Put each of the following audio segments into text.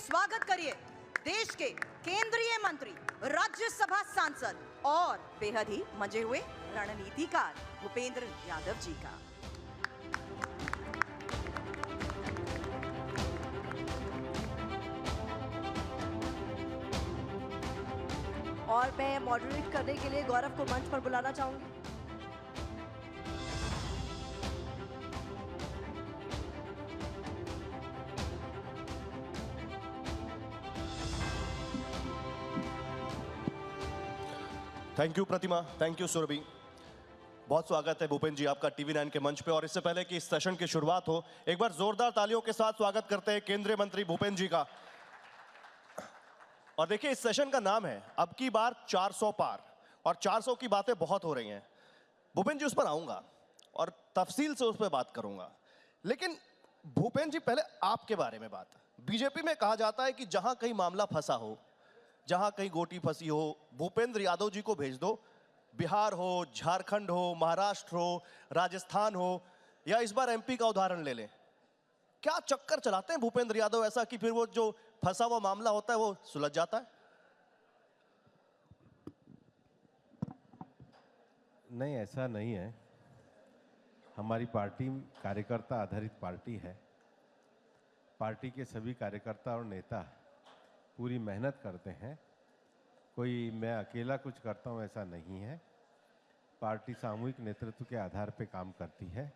स्वागत करिए देश के केंद्रीय मंत्री, राज्यसभा सांसद और बेहद ही मंजे हुए रणनीतिकार भूपेंद्र यादव जी का। और मैं मॉडरेट करने के लिए गौरव को मंच पर बुलाना चाहूंगी। Thank you Pratima, thank you Surbhi. बहुत स्वागत है भूपेंद्र जी आपका TV9 के मंच पे। और इससे पहले कि इस सेशन की शुरुआत हो, एक बार जोरदार तालियों के साथ स्वागत करते हैं केंद्रीय मंत्री भूपेंद्र जी का। और देखिए, इस सेशन का नाम है अब की बार 400 पार, और 400 की बातें बहुत हो रही हैं। भूपेंद्र जी, उस पर आऊंगा और तफसील से उस पर बात करूंगा, लेकिन भूपेंद्र जी पहले आपके बारे में बात। बीजेपी में कहा जाता है कि जहां कहीं मामला फंसा हो, जहां कहीं गोटी फंसी हो, भूपेंद्र यादव जी को भेज दो। बिहार हो, झारखंड हो, महाराष्ट्र हो, राजस्थान हो, या इस बार MP का उदाहरण ले लें। क्या चक्कर चलाते हैं भूपेंद्र यादव ऐसा कि फिर वो जो फंसा हुआ मामला होता है वो सुलझ जाता है? नहीं, ऐसा नहीं है। हमारी पार्टी कार्यकर्ता आधारित पार्टी है। पार्टी के सभी कार्यकर्ता और नेता पूरी मेहनत करते हैं। कोई मैं अकेला कुछ करता हूं ऐसा नहीं है। पार्टी सामूहिक नेतृत्व के आधार पर काम करती है,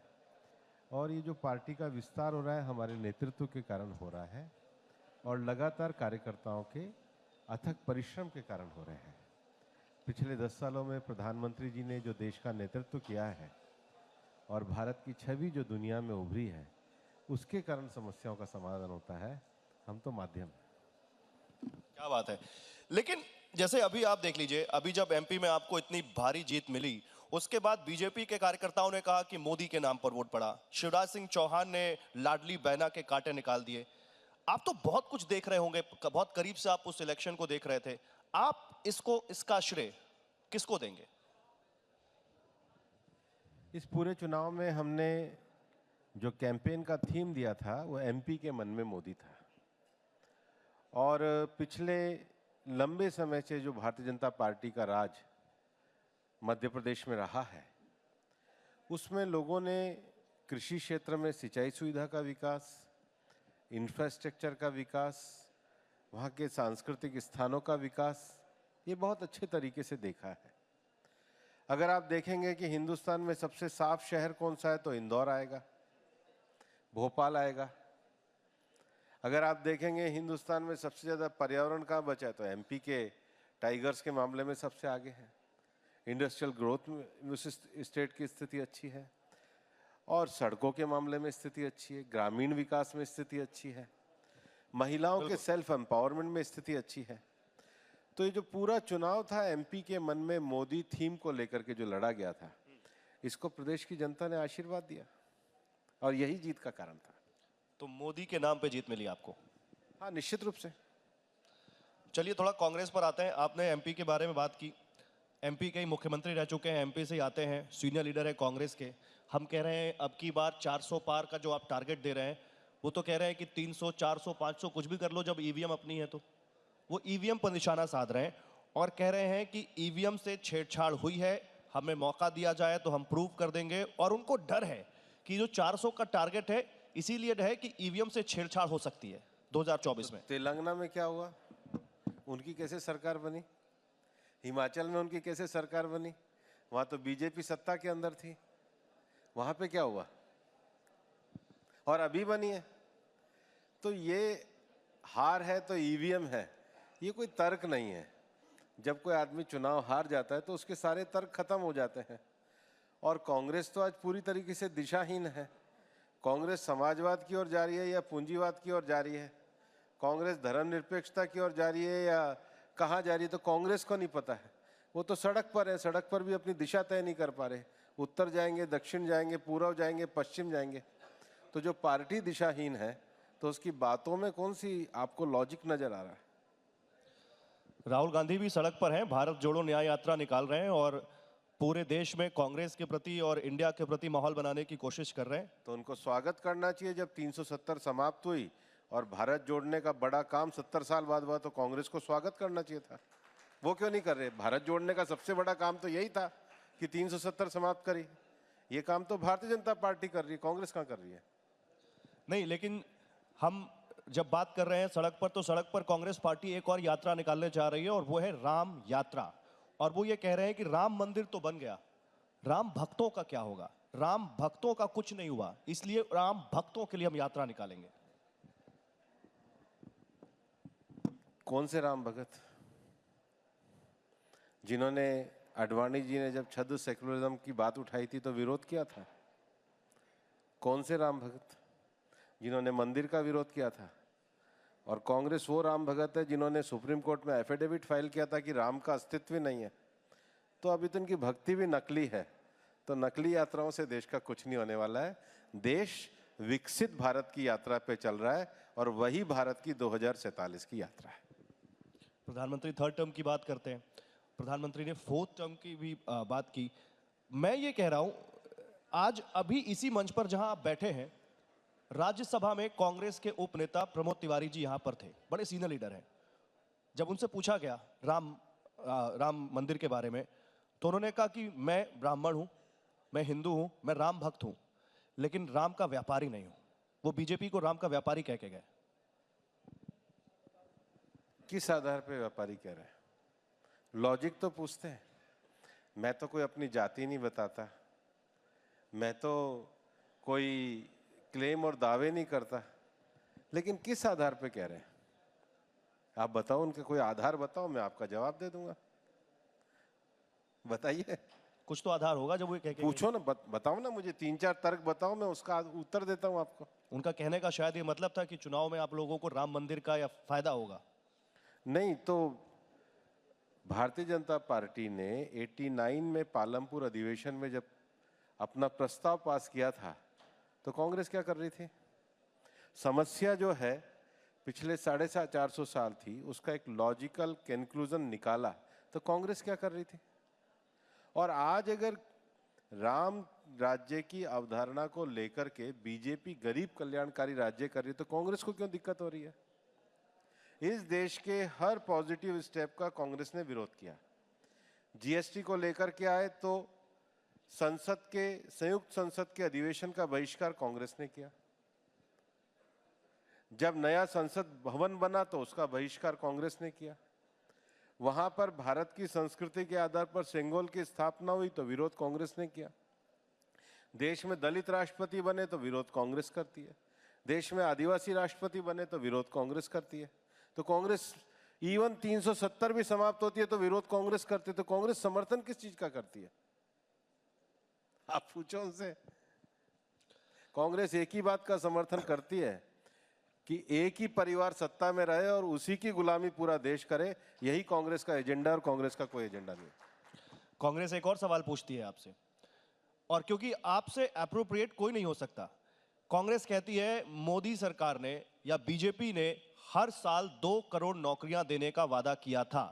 और ये जो पार्टी का विस्तार हो रहा है हमारे नेतृत्व के कारण हो रहा है, और लगातार कार्यकर्ताओं के अथक परिश्रम के कारण हो रहे हैं। पिछले 10 सालों में प्रधानमंत्री जी ने जो देश का नेतृत्व किया है और भारत की छवि जो दुनिया में उभरी है, उसके कारण समस्याओं का समाधान होता है। हम तो माध्यम। क्या बात है। लेकिन जैसे अभी आप देख लीजिए, अभी जब MP में आपको इतनी भारी जीत मिली, उसके बाद बीजेपी के कार्यकर्ताओं ने कहा कि मोदी के नाम पर वोट पड़ा। शिवराज सिंह चौहान ने लाडली बहना के कांटे निकाल दिए। आप तो बहुत कुछ देख रहे होंगे, बहुत करीब से आप उस इलेक्शन को देख रहे थे। आप इसका श्रेय किसको देंगे? इस पूरे चुनाव में हमने जो कैंपेन का थीम दिया था वो MP के मन में मोदी था। और पिछले लंबे समय से जो भारतीय जनता पार्टी का राज मध्य प्रदेश में रहा है, उसमें लोगों ने कृषि क्षेत्र में सिंचाई सुविधा का विकास, इंफ्रास्ट्रक्चर का विकास, वहाँ के सांस्कृतिक स्थानों का विकास, ये बहुत अच्छे तरीके से देखा है। अगर आप देखेंगे कि हिंदुस्तान में सबसे साफ शहर कौन सा है तो इंदौर आएगा, भोपाल आएगा। अगर आप देखेंगे हिंदुस्तान में सबसे ज़्यादा पर्यावरण कहाँ बचा है तो MP के टाइगर्स के मामले में सबसे आगे है। इंडस्ट्रियल ग्रोथ में उस स्टेट की स्थिति अच्छी है, और सड़कों के मामले में स्थिति अच्छी है, ग्रामीण विकास में स्थिति अच्छी है, महिलाओं के सेल्फ एम्पावरमेंट में स्थिति अच्छी है। तो ये जो पूरा चुनाव था MP के मन में मोदी थीम को लेकर के जो लड़ा गया था, इसको प्रदेश की जनता ने आशीर्वाद दिया, और यही जीत का कारण था। तो मोदी के नाम पे जीत मिली आपको? हाँ, निश्चित रूप से। चलिए थोड़ा कांग्रेस पर आते हैं। आपने MP के बारे में बात की। MP के ही मुख्यमंत्री रह चुके हैं, MP से ही आते हैं, सीनियर लीडर है कांग्रेस के। हम कह रहे हैं अब की बार 400 पार का जो आप टारगेट दे रहे हैं, वो तो कह रहे हैं कि 300, 400, 500 कुछ भी कर लो जब EVM अपनी है। तो वो EVM पर निशाना साध रहे हैं और कह रहे हैं कि EVM से छेड़छाड़ हुई है, हमें मौका दिया जाए तो हम प्रूव कर देंगे। और उनको डर है कि जो 400 का टारगेट है, इसीलिए है कि EVM से छेड़छाड़ हो सकती है 2024 में। तेलंगाना में क्या हुआ? उनकी कैसे सरकार बनी? हिमाचल में उनकी कैसे सरकार बनी? वहां तो बीजेपी सत्ता के अंदर थी। वहां पे क्या हुआ? और अभी बनी है। तो ये हार है तो EVM है, ये कोई तर्क नहीं है। जब कोई आदमी चुनाव हार जाता है तो उसके सारे तर्क खत्म हो जाते हैं। और कांग्रेस तो आज पूरी तरीके से दिशाहीन है। कांग्रेस समाजवाद की ओर जा रही है या पूंजीवाद की ओर जा रही है? कांग्रेस धर्मनिरपेक्षता की ओर जा रही है या कहाँ जा रही है? तो कांग्रेस को नहीं पता है। वो तो सड़क पर है, सड़क पर भी अपनी दिशा तय नहीं कर पा रहे। उत्तर जाएंगे, दक्षिण जाएंगे, पूर्व जाएंगे, पश्चिम जाएंगे। तो जो पार्टी दिशाहीन है तो उसकी बातों में कौन सी आपको लॉजिक नजर आ रहा है? राहुल गांधी भी सड़क पर हैं, भारत जोड़ो न्याय यात्रा निकाल रहे हैं और पूरे देश में कांग्रेस के प्रति और इंडिया के प्रति माहौल बनाने की कोशिश कर रहे हैं। तो उनको स्वागत करना चाहिए। जब 370 समाप्त हुई और भारत जोड़ने का बड़ा काम 70 साल बाद हुआ, तो कांग्रेस को स्वागत करना चाहिए था। वो क्यों नहीं कर रहे? भारत जोड़ने का सबसे बड़ा काम तो यही था कि 370 समाप्त करी। ये काम तो भारतीय जनता पार्टी कर रही है, कांग्रेस कहाँ कर रही है? नहीं, लेकिन हम जब बात कर रहे हैं सड़क पर, तो सड़क पर कांग्रेस पार्टी एक और यात्रा निकालने जा रही है और वो है राम यात्रा। और वो ये कह रहे हैं कि राम मंदिर तो बन गया, राम भक्तों का क्या होगा? राम भक्तों का कुछ नहीं हुआ, इसलिए राम भक्तों के लिए हम यात्रा निकालेंगे। कौन से राम भगत? जिन्होंने, आडवाणी जी ने जब छद्म सेकुलरिज्म की बात उठाई थी तो विरोध किया था। कौन से राम भगत? जिन्होंने मंदिर का विरोध किया था। और कांग्रेस वो राम भगत है जिन्होंने सुप्रीम कोर्ट में एफिडेविट फाइल किया था कि राम का अस्तित्व ही नहीं है। तो अभी तो इनकी भक्ति भी नकली है। तो नकली यात्राओं से देश का कुछ नहीं होने वाला है। देश विकसित भारत की यात्रा पे चल रहा है और वही भारत की 2047 की यात्रा है। प्रधानमंत्री थर्ड टर्म की बात करते हैं, प्रधानमंत्री ने फोर्थ टर्म की भी बात की। मैं ये कह रहा हूं, आज अभी इसी मंच पर जहां आप बैठे हैं, राज्यसभा में कांग्रेस के उपनेता प्रमोद तिवारी जी यहां पर थे, बड़े सीनियर लीडर हैं। जब उनसे पूछा गया राम मंदिर के बारे में, तो उन्होंने कहा कि मैं ब्राह्मण हूं, मैं हिंदू हूं, मैं राम भक्त हूं, लेकिन राम का व्यापारी नहीं हूं। वो बीजेपी को राम का व्यापारी कह के गए। किस आधार पे व्यापारी कह रहे हैं? लॉजिक तो पूछते हैं। मैं तो कोई अपनी जाति नहीं बताता, मैं तो कोई क्लेम और दावे नहीं करता, लेकिन किस आधार पे कह रहे हैं? आप बताओ, उनके कोई आधार बताओ, मैं आपका जवाब दे दूंगा। बताइए, कुछ तो आधार होगा जब वो कह के पूछो ना, बताओ ना, मुझे 3-4 तर्क बताओ, मैं उसका उत्तर देता हूं आपको। उनका कहने का शायद ये मतलब था कि चुनाव में आप लोगों को राम मंदिर का या फायदा होगा। नहीं तो भारतीय जनता पार्टी ने 89 में पालमपुर अधिवेशन में जब अपना प्रस्ताव पास किया था तो कांग्रेस क्या कर रही थी? समस्या जो है पिछले 450 साल थी, उसका एक लॉजिकल कंक्लूजन निकाला तो कांग्रेस क्या कर रही थी? और आज अगर राम राज्य की अवधारणा को लेकर के बीजेपी गरीब कल्याणकारी राज्य कर रही है तो कांग्रेस को क्यों दिक्कत हो रही है? इस देश के हर पॉजिटिव स्टेप का कांग्रेस ने विरोध किया। जीएसटी को लेकर के आए तो संयुक्त संसद के अधिवेशन का बहिष्कार कांग्रेस ने किया। जब नया संसद भवन बना तो उसका बहिष्कार कांग्रेस ने किया। वहां पर भारत की संस्कृति के आधार पर सेंगोल की स्थापना हुई तो विरोध कांग्रेस ने किया। देश में दलित राष्ट्रपति बने तो विरोध कांग्रेस करती है। देश में आदिवासी राष्ट्रपति बने तो विरोध कांग्रेस करती है। तो कांग्रेस इवन 370 भी समाप्त होती है तो विरोध कांग्रेस करती है। तो कांग्रेस समर्थन किस चीज का करती है? आप पूछो उनसे। कांग्रेस एक ही बात का समर्थन करती है कि एक ही परिवार सत्ता में रहे और उसी की गुलामी पूरा देश करे। यही कांग्रेस का एजेंडा और कांग्रेस का कोई एजेंडा नहीं। कांग्रेस एक और सवाल पूछती है आपसे, और क्योंकि आपसे एप्रोप्रिएट कोई नहीं हो सकता, कांग्रेस कहती है मोदी सरकार ने या बीजेपी ने हर साल 2 करोड़ नौकरियां देने का वादा किया था।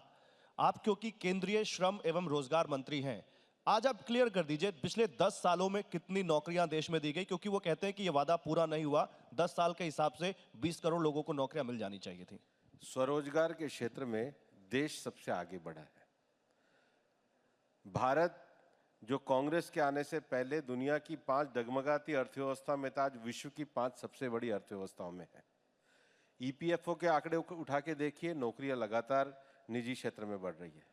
आप क्योंकि केंद्रीय श्रम एवं रोजगार मंत्री हैं, आज आप क्लियर कर दीजिए पिछले 10 सालों में कितनी नौकरियां देश में दी गई, क्योंकि वो कहते हैं कि ये वादा पूरा नहीं हुआ। 10 साल के हिसाब से 20 करोड़ लोगों को नौकरियां मिल जानी चाहिए थी। स्वरोजगार के क्षेत्र में देश सबसे आगे बढ़ा है। भारत जो कांग्रेस के आने से पहले दुनिया की 5 डगमगाती अर्थव्यवस्था में था, आज विश्व की 5 सबसे बड़ी अर्थव्यवस्थाओं में है। ईपीएफओ के आंकड़े उठा के देखिए, नौकरियां लगातार निजी क्षेत्र में बढ़ रही है।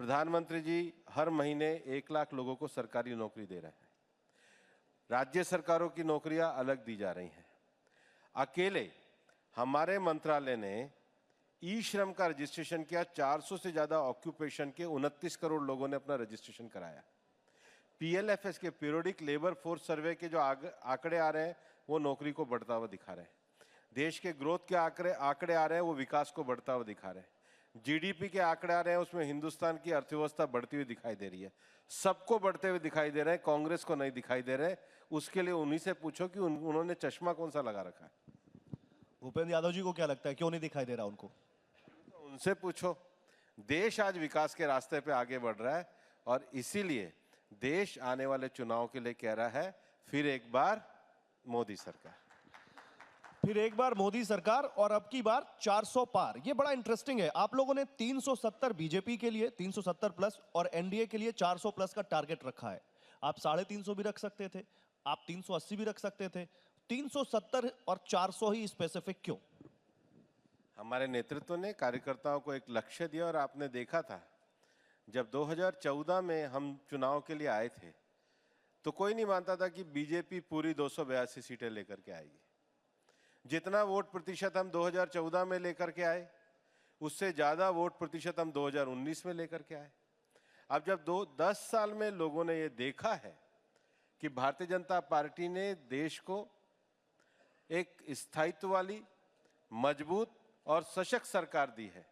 प्रधानमंत्री जी हर महीने 1 लाख लोगों को सरकारी नौकरी दे रहे हैं। राज्य सरकारों की नौकरियां अलग दी जा रही हैं। अकेले हमारे मंत्रालय ने ई श्रम का रजिस्ट्रेशन किया। 400 से ज्यादा ऑक्यूपेशन के 29 करोड़ लोगों ने अपना रजिस्ट्रेशन कराया। पीएलएफएस के पीरियोडिक लेबर फोर्स सर्वे के जो आंकड़े आ रहे हैं वो नौकरी को बढ़ता हुआ दिखा रहे हैं। देश के ग्रोथ के आंकड़े आ रहे हैं वो विकास को बढ़ता हुआ दिखा रहे हैं। जीडीपी के आंकड़े आ रहे हैं, उसमें हिंदुस्तान की अर्थव्यवस्था बढ़ती हुई दिखाई दे रही है। सबको बढ़ते हुए दिखाई दे रहे हैं, कांग्रेस को नहीं दिखाई दे रहे। उसके लिए उन्हीं से पूछो कि उन्होंने चश्मा कौन सा लगा रखा है। भूपेंद्र यादव जी को क्या लगता है, क्यों नहीं दिखाई दे रहा उनको? उनसे पूछो। देश आज विकास के रास्ते पे आगे बढ़ रहा है और इसीलिए देश आने वाले चुनाव के लिए कह रहा है फिर एक बार मोदी सरकार। फिर एक बार मोदी सरकार और अब की बार 400 पार। ये बड़ा इंटरेस्टिंग है। आप लोगों ने 370 बीजेपी के लिए 370 प्लस और एनडीए के लिए 400 प्लस का टारगेट रखा है। आप 350 भी रख सकते थे, आप 380 भी रख सकते थे। 370 और 400 ही स्पेसिफिक क्यों? हमारे नेतृत्व ने कार्यकर्ताओं को एक लक्ष्य दिया और आपने देखा था जब 2014 में हम चुनाव के लिए आए थे तो कोई नहीं मानता था कि बीजेपी पूरी 282 सीटें लेकर के आएगी। जितना वोट प्रतिशत हम 2014 में लेकर के आए उससे ज्यादा वोट प्रतिशत हम 2019 में लेकर के आए। अब जब 10 साल में लोगों ने ये देखा है कि भारतीय जनता पार्टी ने देश को एक स्थायित्व वाली, मजबूत और सशक्त सरकार दी है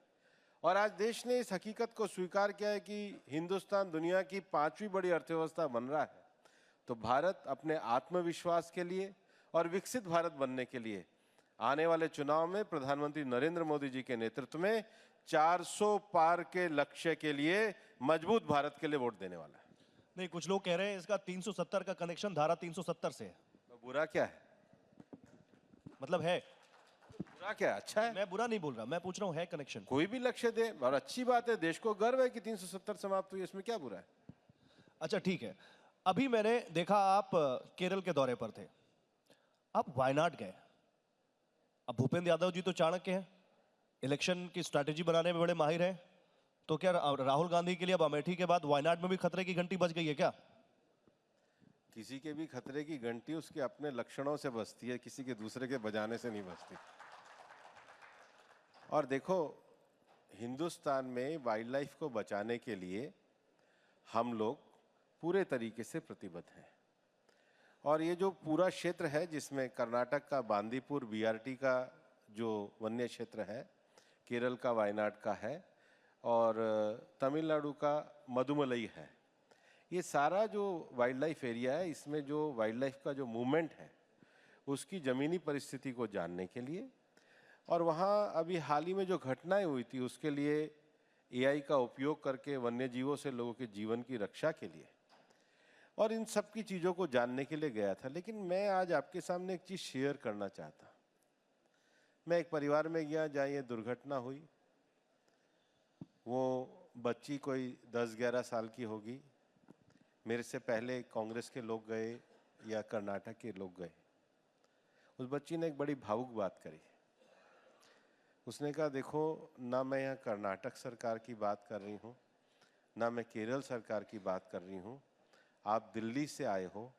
और आज देश ने इस हकीकत को स्वीकार किया है कि हिंदुस्तान दुनिया की 5वीं बड़ी अर्थव्यवस्था बन रहा है, तो भारत अपने आत्मविश्वास के लिए और विकसित भारत बनने के लिए आने वाले चुनाव में प्रधानमंत्री नरेंद्र मोदी जी के नेतृत्व में 400 पार के लक्ष्य के लिए मजबूत भारत के लिए वोट देने वाला है। नहीं, कुछ लोग कह रहे हैं इसका 370 का कनेक्शन धारा 370 से है। बुरा क्या है? मतलब है? बुरा क्या? अच्छा है। मैं बुरा नहीं बोल रहा, मैं पूछ रहा हूं है कनेक्शन। कोई भी लक्ष्य दे और अच्छी बात है, देश को गर्व है कि 370 समाप्त हुई, इसमें क्या बुरा है? अच्छा ठीक है। अभी मैंने देखा आप केरल के दौरे पर थे, आप वायनाड गए। अब भूपेंद्र यादव जी तो चाणक्य हैं, इलेक्शन की स्ट्रैटेजी बनाने में बड़े माहिर हैं, तो क्या राहुल गांधी के लिए अब अमेठी के बाद वायनाड में भी खतरे की घंटी बज गई है क्या? किसी के भी खतरे की घंटी उसके अपने लक्षणों से बजती है, किसी के दूसरे के बजाने से नहीं बजती। और देखो, हिंदुस्तान में वाइल्ड लाइफ को बचाने के लिए हम लोग पूरे तरीके से प्रतिबद्ध हैं और ये जो पूरा क्षेत्र है जिसमें कर्नाटक का बांदीपुर बीआरटी का जो वन्य क्षेत्र है, केरल का वायनाड का है और तमिलनाडु का मदुमलई है, ये सारा जो वाइल्ड लाइफ एरिया है, इसमें जो वाइल्ड लाइफ का जो मूवमेंट है उसकी ज़मीनी परिस्थिति को जानने के लिए और वहाँ अभी हाल ही में जो घटनाएं हुई थी उसके लिए एआई का उपयोग करके वन्य जीवों से लोगों के जीवन की रक्षा के लिए और इन सब की चीज़ों को जानने के लिए गया था। लेकिन मैं आज आपके सामने एक चीज़ शेयर करना चाहता। मैं एक परिवार में गया जहाँ ये दुर्घटना हुई। वो बच्ची कोई 10-11 साल की होगी। मेरे से पहले कांग्रेस के लोग गए या कर्नाटक के लोग गए। उस बच्ची ने एक बड़ी भावुक बात करी। उसने कहा, देखो ना मैं यहाँ कर्नाटक सरकार की बात कर रही हूँ, ना मैं केरल सरकार की बात कर रही हूँ, आप दिल्ली से आए हो।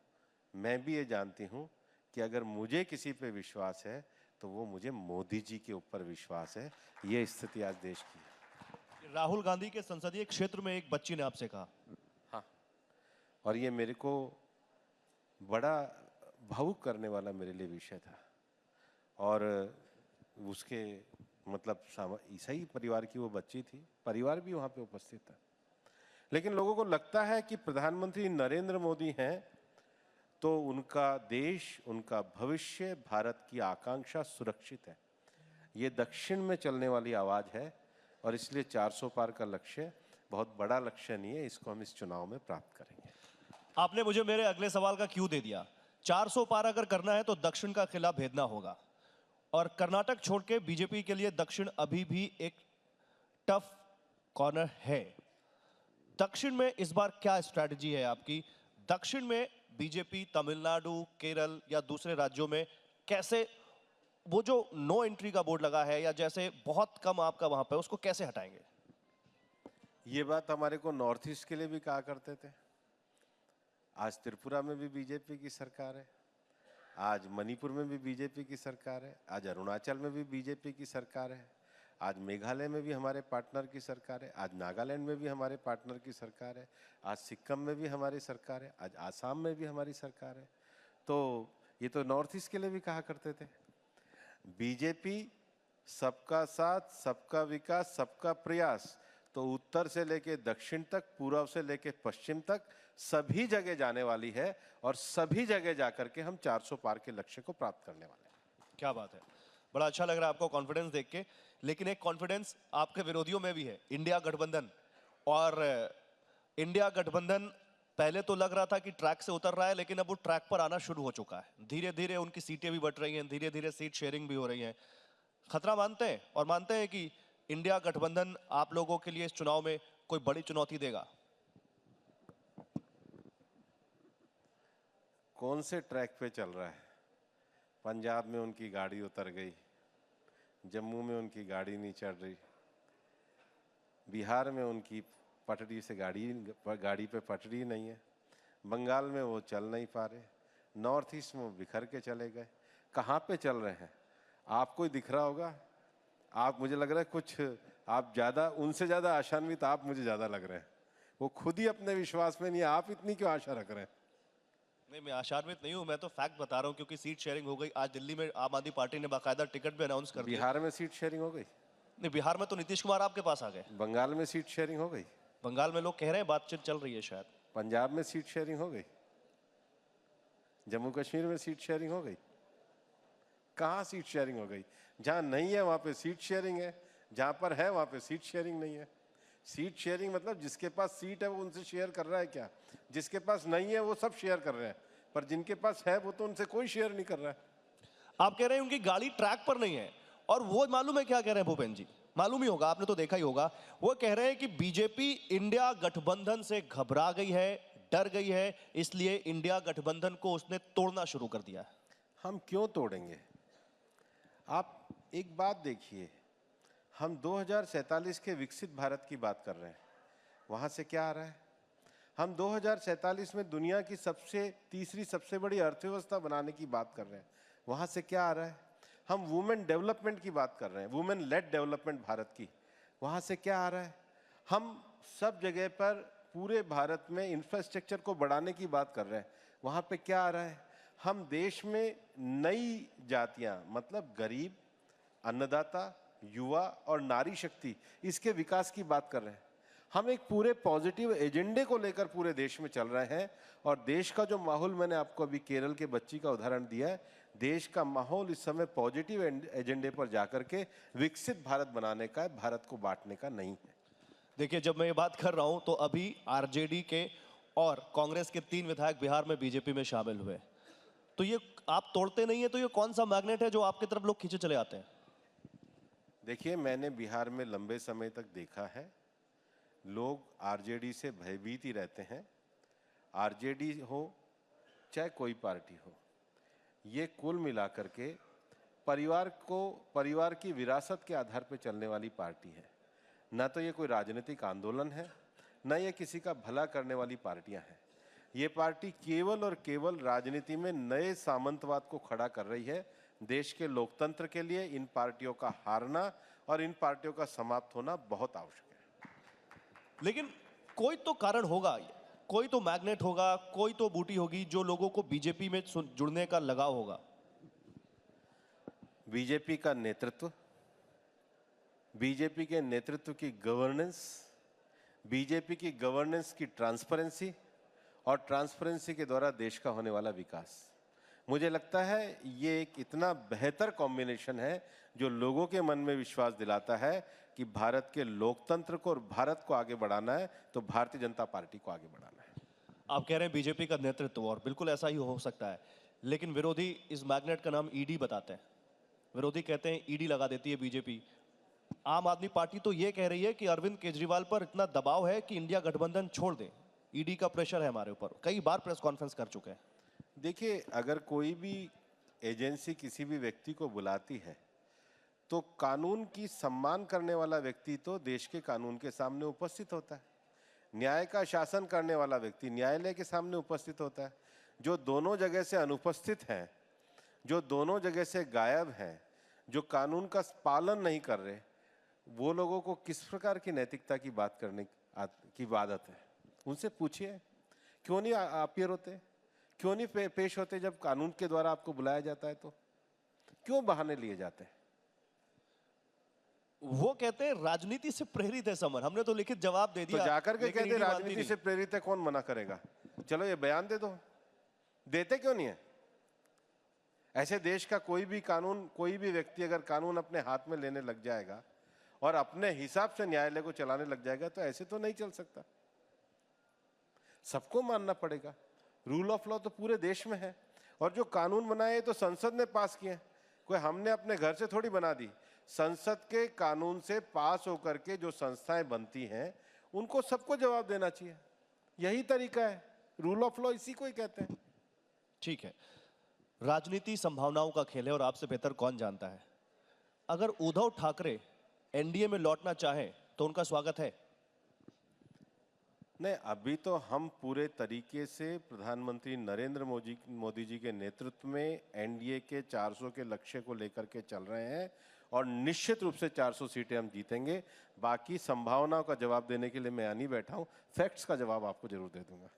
मैं भी ये जानती हूँ कि अगर मुझे किसी पे विश्वास है तो वो मुझे मोदी जी के ऊपर विश्वास है। ये स्थिति आज देश की है। राहुल गांधी के संसदीय क्षेत्र में एक बच्ची ने आपसे कहा। हाँ, और ये मेरे को बड़ा भावुक करने वाला मेरे लिए विषय था और उसके मतलब ईसाई परिवार की वो बच्ची थी, परिवार भी वहाँ पे उपस्थित था। लेकिन लोगों को लगता है कि प्रधानमंत्री नरेंद्र मोदी हैं तो उनका देश, उनका भविष्य, भारत की आकांक्षा सुरक्षित है। ये दक्षिण में चलने वाली आवाज है और इसलिए 400 पार का लक्ष्य बहुत बड़ा लक्ष्य नहीं है, इसको हम इस चुनाव में प्राप्त करेंगे। आपने मुझे मेरे अगले सवाल का क्यों दे दिया। 400 पार अगर करना है तो दक्षिण का किला भेदना होगा और कर्नाटक छोड़ के बीजेपी के लिए दक्षिण अभी भी एक टफ कॉर्नर है। दक्षिण में इस बार क्या स्ट्रैटेजी है आपकी? दक्षिण में बीजेपी तमिलनाडु, केरल या दूसरे राज्यों में कैसे वो जो नो एंट्री का बोर्ड लगा है या जैसे बहुत कम आपका वहां पे, उसको कैसे हटाएंगे? ये बात हमारे को नॉर्थ ईस्ट के लिए भी कहा करते थे। आज त्रिपुरा में भी बीजेपी की सरकार है, आज मणिपुर में भी बीजेपी की सरकार है, आज अरुणाचल में भी बीजेपी की सरकार है, आज मेघालय में भी हमारे पार्टनर की सरकार है, आज नागालैंड में भी हमारे पार्टनर की सरकार है, आज सिक्किम में भी हमारी सरकार है, आज आसाम में भी हमारी सरकार है। तो ये तो नॉर्थ ईस्ट के लिए भी कहा करते थे। बीजेपी सबका साथ, सबका विकास, सबका प्रयास, तो उत्तर से लेके दक्षिण तक, पूर्व से लेके पश्चिम तक सभी जगह जाने वाली है और सभी जगह जाकर के हम 400 पार के लक्ष्य को प्राप्त करने वाले हैं। क्या बात है, बड़ा अच्छा लग रहा है आपको कॉन्फिडेंस देख के। लेकिन एक कॉन्फिडेंस आपके विरोधियों में भी है, इंडिया गठबंधन। और इंडिया गठबंधन पहले तो लग रहा था कि ट्रैक से उतर रहा है, लेकिन अब वो ट्रैक पर आना शुरू हो चुका है। धीरे धीरे उनकी सीटें भी बढ़ रही हैं, धीरे धीरे सीट शेयरिंग भी हो रही है। खतरा मानते हैं और मानते हैं कि इंडिया गठबंधन आप लोगों के लिए इस चुनाव में कोई बड़ी चुनौती देगा? कौन से ट्रैक पे चल रहा है? पंजाब में उनकी गाड़ी उतर गई, जम्मू में उनकी गाड़ी नहीं चल रही, बिहार में उनकी पटरी से गाड़ी पे पटरी नहीं है, बंगाल में वो चल नहीं पा रहे, नॉर्थ ईस्ट में वो बिखर के चले गए। कहाँ पे चल रहे हैं? आपको ही दिख रहा होगा। आप, मुझे लग रहा है कुछ आप ज़्यादा, उनसे ज़्यादा आशान्वित आप मुझे ज़्यादा लग रहे हैं। वो खुद ही अपने विश्वास में नहीं है, आप इतनी क्यों आशा रख रहे हैं? नहीं, मैं आशान्वित नहीं हूं, मैं तो फैक्ट बता रहा हूं, क्योंकि सीट शेयरिंग हो गई। आज दिल्ली में आम आदमी पार्टी ने बाकायदा टिकट भी अनाउंस कर दिया। बिहार में सीट शेयरिंग हो गई? नहीं, बिहार में तो नीतीश कुमार आपके पास आ गए। बंगाल में सीट शेयरिंग हो गई? बंगाल में लोग कह रहे हैं बातचीत चल रही है शायद। पंजाब में सीट शेयरिंग हो गई? जम्मू कश्मीर में सीट शेयरिंग हो गई? कहाँ सीट शेयरिंग हो गई? जहाँ नहीं है वहाँ पे सीट शेयरिंग है, जहाँ पर है वहाँ पे सीट शेयरिंग नहीं है। सीट शेयरिंग मतलब जिसके पास सीट है वो उनसे शेयर कर रहा है क्या? जिसके पास नहीं है वो सब शेयर कर रहे हैं, पर जिनके पास है वो तो उनसे कोई शेयर नहीं कर रहा है। आप कह रहे हैं उनकी गाड़ी ट्रैक पर नहीं है, और वो मालूम है क्या कह रहे हैं भूपेंद्र जी? मालूम ही होगा, आपने तो देखा ही होगा। वो कह रहे हैं कि बीजेपी इंडिया गठबंधन से घबरा गई है, डर गई है, इसलिए इंडिया गठबंधन को उसने तोड़ना शुरू कर दिया है। हम क्यों तोड़ेंगे? आप एक बात देखिए, हम 2047 के विकसित भारत की बात कर रहे हैं, वहाँ से क्या आ रहा है? हम 2047 में दुनिया की तीसरी सबसे बड़ी अर्थव्यवस्था बनाने की बात कर रहे हैं, वहाँ से क्या आ रहा है? हम वुमेन डेवलपमेंट की बात कर रहे हैं, वुमेन लेड डेवलपमेंट भारत की, वहाँ से क्या आ रहा है? हम सब जगह पर पूरे भारत में इंफ्रास्ट्रक्चर को बढ़ाने की बात कर रहे हैं, वहाँ पे क्या आ रहा है? हम देश में नई जातियाँ, मतलब गरीब, अन्नदाता, युवा और नारी शक्ति, इसके विकास की बात कर रहे हैं। हम एक पूरे पॉजिटिव एजेंडे को लेकर पूरे देश में चल रहे हैं, और देश का जो माहौल, मैंने आपको अभी केरल के बच्ची का उदाहरण दिया है, देश का माहौल इस समय पॉजिटिव एजेंडे पर जाकर के विकसित भारत बनाने का है, भारत को बांटने का नहीं है। देखिए, जब मैं ये बात कर रहा हूं तो अभी आरजेडी के और कांग्रेस के 3 विधायक बिहार में बीजेपी में शामिल हुए, तो ये आप तोड़ते नहीं है, तो ये कौन सा मैग्नेट है जो आपकी तरफ लोग खींचे चले आते हैं? देखिए, मैंने बिहार में लंबे समय तक देखा है, लोग आरजेडी से भयभीत ही रहते हैं। आरजेडी हो चाहे कोई पार्टी हो, ये कुल मिलाकर के परिवार की विरासत के आधार पर चलने वाली पार्टी है। ना तो ये कोई राजनीतिक आंदोलन है, ना ये किसी का भला करने वाली पार्टियां हैं। ये पार्टी केवल और केवल राजनीति में नए सामंतवाद को खड़ा कर रही है। देश के लोकतंत्र के लिए इन पार्टियों का हारना और इन पार्टियों का समाप्त होना बहुत आवश्यक है। लेकिन कोई तो कारण होगा, कोई तो मैग्नेट होगा, कोई तो बूटी होगी जो लोगों को बीजेपी में जुड़ने का लगाव होगा। बीजेपी का नेतृत्व, बीजेपी के नेतृत्व की गवर्नेंस, बीजेपी की गवर्नेंस की ट्रांसपेरेंसी, और ट्रांसपेरेंसी के द्वारा देश का होने वाला विकास। मुझे लगता है ये एक इतना बेहतर कॉम्बिनेशन है जो लोगों के मन में विश्वास दिलाता है कि भारत के लोकतंत्र को और भारत को आगे बढ़ाना है तो भारतीय जनता पार्टी को आगे बढ़ाना है। आप कह रहे हैं बीजेपी का नेतृत्व, और बिल्कुल ऐसा ही हो सकता है, लेकिन विरोधी इस मैग्नेट का नाम ईडी बताते हैं। विरोधी कहते हैं ईडी लगा देती है बीजेपी। आम आदमी पार्टी तो ये कह रही है कि अरविंद केजरीवाल पर इतना दबाव है कि इंडिया गठबंधन छोड़ दे, ईडी का प्रेशर है हमारे ऊपर। कई बार प्रेस कॉन्फ्रेंस कर चुके हैं। देखिए, अगर कोई भी एजेंसी किसी भी व्यक्ति को बुलाती है तो कानून की सम्मान करने वाला व्यक्ति तो देश के कानून के सामने उपस्थित होता है, न्याय का शासन करने वाला व्यक्ति न्यायालय के सामने उपस्थित होता है। जो दोनों जगह से अनुपस्थित हैं, जो दोनों जगह से गायब हैं, जो कानून का पालन नहीं कर रहे, वो लोगों को किस प्रकार की नैतिकता की बात करने की आदत है? उनसे पूछिए, क्यों नहीं अपीयर होते, क्यों नहीं पेश होते जब कानून के द्वारा आपको बुलाया जाता है? तो क्यों बहाने लिए जाते हैं? वो कहते हैं राजनीति से प्रेरित है समर। हमने तो लिखित जवाब दे दिया, तो जाकर के लेकिन कहते ईडी मानती राजनीति नहीं। से प्रेरित है, कौन मना करेगा? चलो ये बयान दे दो, देते क्यों नहीं है? ऐसे देश का कोई भी कानून, कोई भी व्यक्ति अगर कानून अपने हाथ में लेने लग जाएगा और अपने हिसाब से न्यायालय को चलाने लग जाएगा तो ऐसे तो नहीं चल सकता। सबको मानना पड़ेगा। रूल ऑफ लॉ तो पूरे देश में है, और जो कानून बनाए तो संसद ने पास किए हैं, कोई हमने अपने घर से थोड़ी बना दी। संसद के कानून से पास होकर के जो संस्थाएं बनती हैं उनको सबको जवाब देना चाहिए, यही तरीका है। रूल ऑफ लॉ इसी को ही कहते हैं। ठीक है, राजनीति संभावनाओं का खेल है और आपसे बेहतर कौन जानता है। अगर उद्धव ठाकरे एनडीए में लौटना चाहें तो उनका स्वागत है। नहीं, अभी तो हम पूरे तरीके से प्रधानमंत्री नरेंद्र मोदी जी के नेतृत्व में एनडीए के 400 के लक्ष्य को लेकर के चल रहे हैं, और निश्चित रूप से 400 सीटें हम जीतेंगे। बाकी संभावनाओं का जवाब देने के लिए मैं यहाँ नहीं बैठा हूँ, फैक्ट्स का जवाब आपको जरूर दे दूंगा।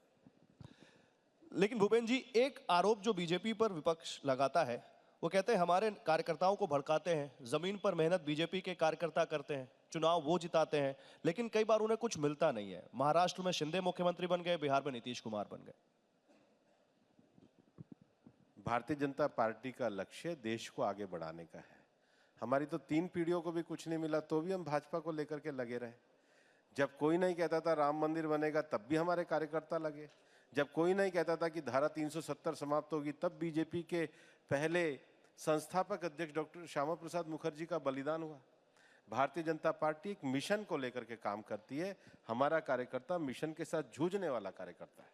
लेकिन भूपेंद्र जी, एक आरोप जो बीजेपी पर विपक्ष लगाता है, वो कहते हैं हमारे कार्यकर्ताओं को भड़काते हैं, जमीन पर मेहनत बीजेपी के कार्यकर्ता करते हैं, चुनाव वो जिताते हैं, लेकिन कई बार उन्हें कुछ मिलता नहीं है। महाराष्ट्र में शिंदे मुख्यमंत्री बन गए, बिहार में नीतीश कुमार बन गए। भारतीय जनता पार्टी का लक्ष्य देश को आगे बढ़ाने का है। हमारी तो 3 पीढ़ियों को भी कुछ नहीं मिला, तो भी हम भाजपा को लेकर के लगे रहे। जब कोई नहीं कहता था राम मंदिर बनेगा, तब भी हमारे कार्यकर्ता लगे। जब कोई नहीं कहता था कि धारा 370 समाप्त होगी, तब बीजेपी के पहले संस्थापक अध्यक्ष डॉक्टर श्यामा प्रसाद मुखर्जी का बलिदान हुआ। भारतीय जनता पार्टी एक मिशन को लेकर के काम करती है। हमारा कार्यकर्ता मिशन के साथ जूझने वाला कार्यकर्ता है,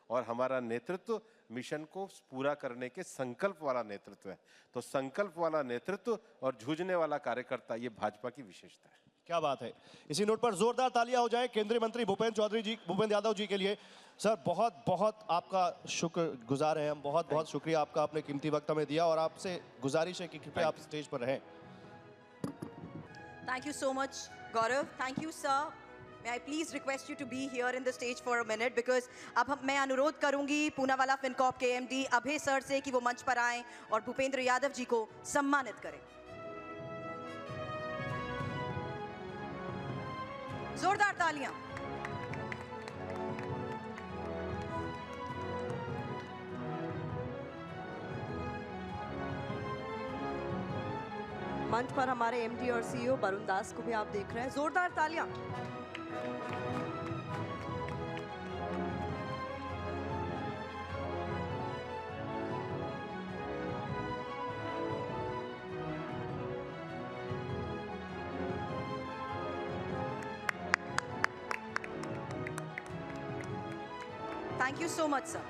और हमारा नेतृत्व मिशन को पूरा करने के संकल्प वाला नेतृत्व है। तो संकल्प वाला नेतृत्व और जूझने वाला कार्यकर्ता, ये भाजपा की विशेषता है। क्या बात है। इसी नोट पर जोरदार तालियां हो जाए केंद्रीय मंत्री भूपेंद्र यादव जी के लिए। सर, बहुत बहुत आपका शुक्रगुजार हैं हम, बहुत बहुत शुक्रिया आपका, आपने कीमती वक्त हमें दिया, और आपसे गुजारिश है कि कृपया आप स्टेज पर रहें। Thank you so much, Gaurav. Thank you, sir. May I please request you to be here in the stage for a minute, because अब मैं अनुरोध करूंगी पूनावाला फिनकॉर्प के एमडी अभय सर से कि वो मंच पर आएं और भूपेंद्र यादव जी को सम्मानित करें। जोरदार तालियां। मंच पर हमारे एमडी और सीईओ वरुण दास को भी आप देख रहे हैं, जोरदार तालियां। Thank you so much, sir.